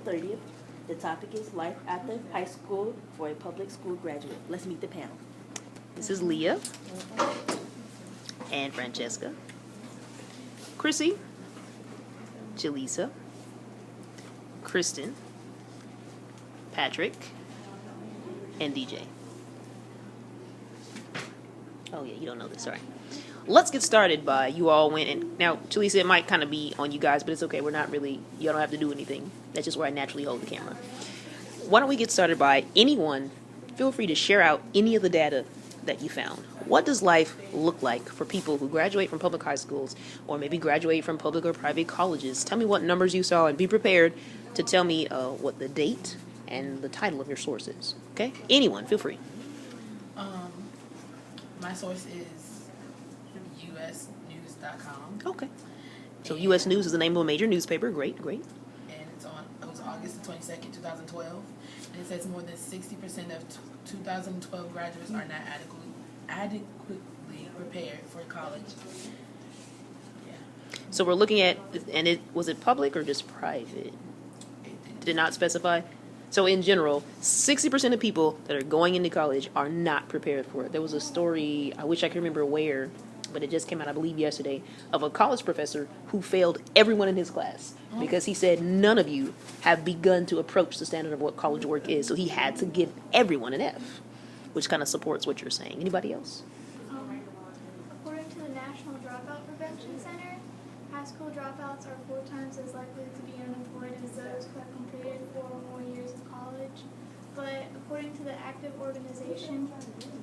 April 30th. The topic is Life After High School for a Public School Graduate. Let's meet the panel. This is Leah and Francesca, Chrissy, Jaleesa, Kristen, Patrick, and DJ. Oh yeah, you don't know this, sorry. Let's get started by you all went and now Jaleesa, it might kind of be on you guys, but it's okay. We're not really, you don't have to do anything. That's just where I naturally hold the camera. Why don't we get started by anyone, feel free to share out any of the data that you found. What does life look like for people who graduate from public high schools or maybe graduate from public or private colleges? Tell me what numbers you saw and be prepared to tell me what the date and the title of your source is. Okay? Anyone, feel free. My source is usnews.com. Okay. So U.S. News is the name of a major newspaper. Great. And it was August the 22nd, 2012. And it says more than 60% of 2012 graduates are not adequately prepared for college. Yeah. So we're looking at, and was it public or just private? Did it not specify? So in general, 60% of people that are going into college are not prepared for it. There was a story, I wish I could remember where, but it just came out, I believe, yesterday, of a college professor who failed everyone in his class because he said none of you have begun to approach the standard of what college work is. So he had to give everyone an F, which kind of supports what you're saying. Anybody else? According to the National Dropout Prevention Center, high school dropouts are 4 times as likely to be unemployed as those who have completed 4 or more years of college. But according to the Active Organization,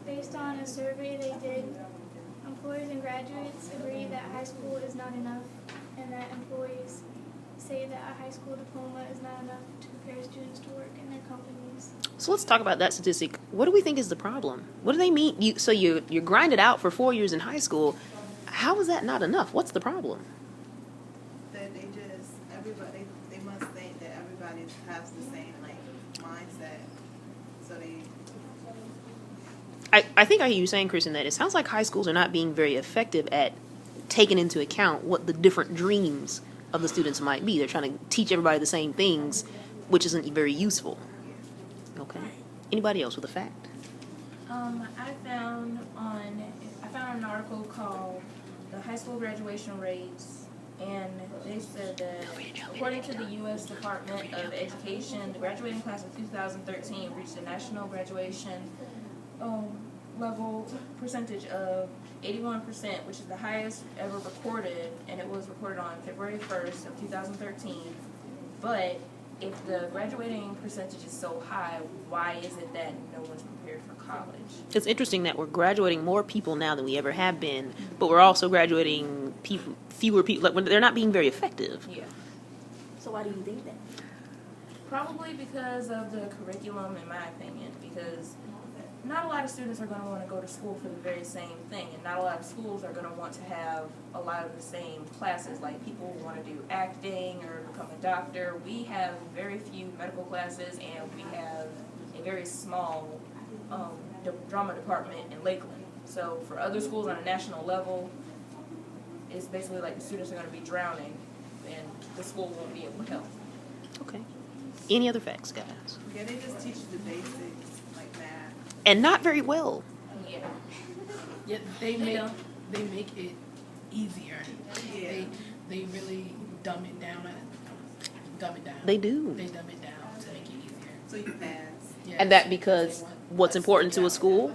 based on a survey they did, employers and graduates agree that high school is not enough, and that employees say that a high school diploma is not enough to prepare students to work in their companies. So let's talk about that statistic. What do we think is the problem? What do they mean? You're grinded out for 4 years in high school. How is that not enough? What's the problem? That everybody, they must think that everybody has the same mindset. So I think I hear you saying, Kristen, that it sounds like high schools are not being very effective at taking into account what the different dreams of the students might be. They're trying to teach everybody the same things, which isn't very useful. Okay. Anybody else with a fact? I found an article called "The High School Graduation Rates," and they said that according to the U.S. Department of Education, the graduating class of 2013 reached a national graduation level percentage of 81%, which is the highest ever recorded, and it was recorded on February 1st of 2013. But if the graduating percentage is so high, why is it that no one's prepared for college? It's interesting that we're graduating more people now than we ever have been, but we're also graduating fewer people. Like, when they're not being very effective. Yeah. So why do you think that? Probably because of the curriculum, in my opinion, because not a lot of students are going to want to go to school for the very same thing, and not a lot of schools are going to want to have a lot of the same classes. Like, people who want to do acting or become a doctor. We have very few medical classes, and we have a very small drama department in Lakeland. So for other schools on a national level, it's basically like the students are going to be drowning, and the school won't be able to help. Okay. Any other facts, guys? yeah, they just teach you the basics, like math. And not very well. Yeah. Yeah, they make it easier. Yeah. They really dumb it down. They do. They dumb it down to make it easier. So you pass. Yeah, And that because what's important to a school?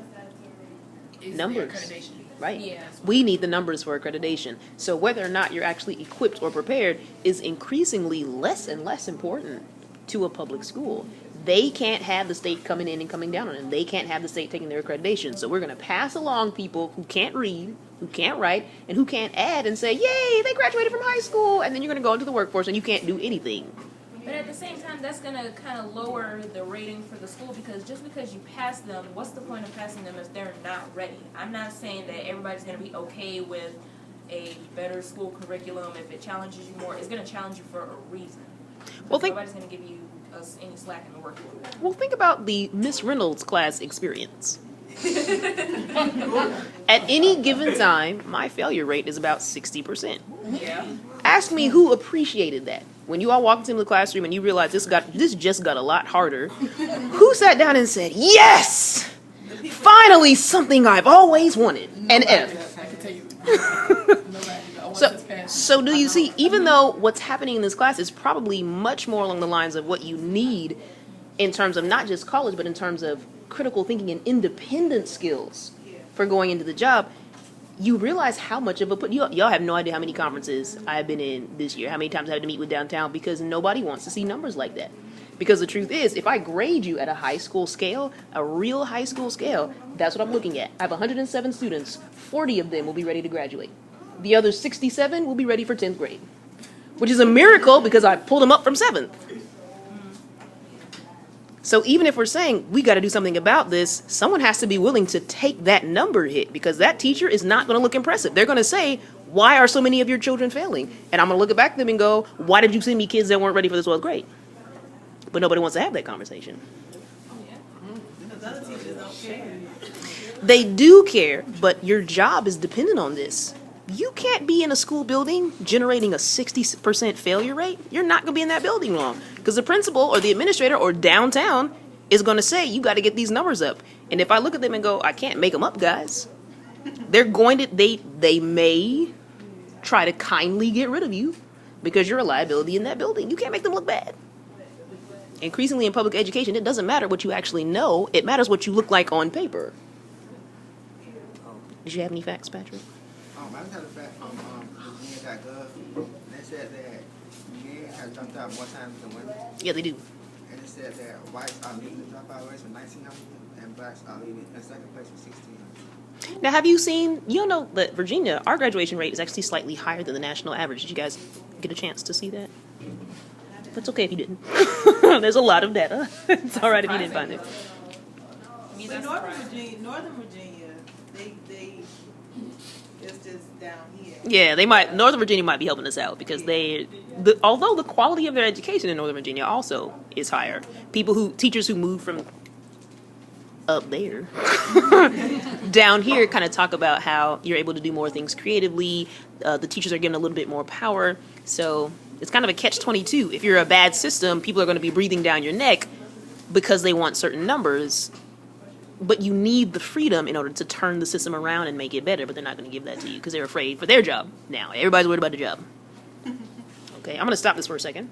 is numbers. accreditation. Right. Yeah. We need the numbers for accreditation. So whether or not you're actually equipped or prepared is increasingly less and less important to a public school. They can't have the state coming in and coming down on them. They can't have the state taking their accreditation. So we're going to pass along people who can't read, who can't write, and who can't add and say, yay, they graduated from high school. And then you're going to go into the workforce and you can't do anything. But at the same time, that's going to kind of lower the rating for the school, because just because you pass them, what's the point of passing them if they're not ready? I'm not saying that everybody's going to be okay with a better school curriculum if it challenges you more. It's going to challenge you for a reason. Well, nobody's going to give you any slack in the workload. Well, think about the Miss Reynolds class experience. At any given time, my failure rate is about 60%. Yeah. Ask me who appreciated that. when you all walked into the classroom and you realized this just got a lot harder, who sat down and said, yes, finally something I've always wanted, an F. I can tell you. Nobody. So do you see, even though what's happening in this class is probably much more along the lines of what you need in terms of not just college, but in terms of critical thinking and independent skills for going into the job, you realize how much of a y'all have no idea how many conferences I've been in this year, how many times I had to meet with downtown, because nobody wants to see numbers like that. Because the truth is, if I grade you at a high school scale, a real high school scale, that's what I'm looking at. I have 107 students, 40 of them will be ready to graduate. The other 67 will be ready for 10th grade, which is a miracle because I pulled them up from 7th. So even if we're saying we got to do something about this, someone has to be willing to take that number hit, because that teacher is not going to look impressive. They're going to say, why are so many of your children failing? And I'm going to look back at them and go, why did you send me kids that weren't ready for the 12th grade? But nobody wants to have that conversation. Because other teachers don't care. They do care, but your job is dependent on this. You can't be in a school building generating a 60% failure rate. You're not going to be in that building long, because the principal or the administrator or downtown is going to say, you got to get these numbers up. And if I look at them and go, I can't make them up, guys, they're going to, they may try to kindly get rid of you because you're a liability in that building. You can't make them look bad. Increasingly in public education, it doesn't matter what you actually know. It matters what you look like on paper. Did you have any facts, Patrick? I just had a fact from Virginia.gov. They said that men have jumped out more times than women. Yeah, they do. And it said that whites are leading the dropout race with 1,900 and blacks are leading in second place with 1,600. Now, have you seen, you know that Virginia, our graduation rate is actually slightly higher than the national average. Did you guys get a chance to see that? That's okay if you didn't. There's a lot of data. It's all right if you didn't find it. But Northern Virginia, they it's just down here. Yeah, Northern Virginia might be helping us out, because although the quality of their education in Northern Virginia also is higher. Teachers who move from up there down here kind of talk about how you're able to do more things creatively. The teachers are given a little bit more power. So it's kind of a catch-22. If you're a bad system, people are going to be breathing down your neck because they want certain numbers. But you need the freedom in order to turn the system around and make it better. But they're not going to give that to you because they're afraid for their job now. Everybody's worried about the job. Okay, I'm going to stop this for a second.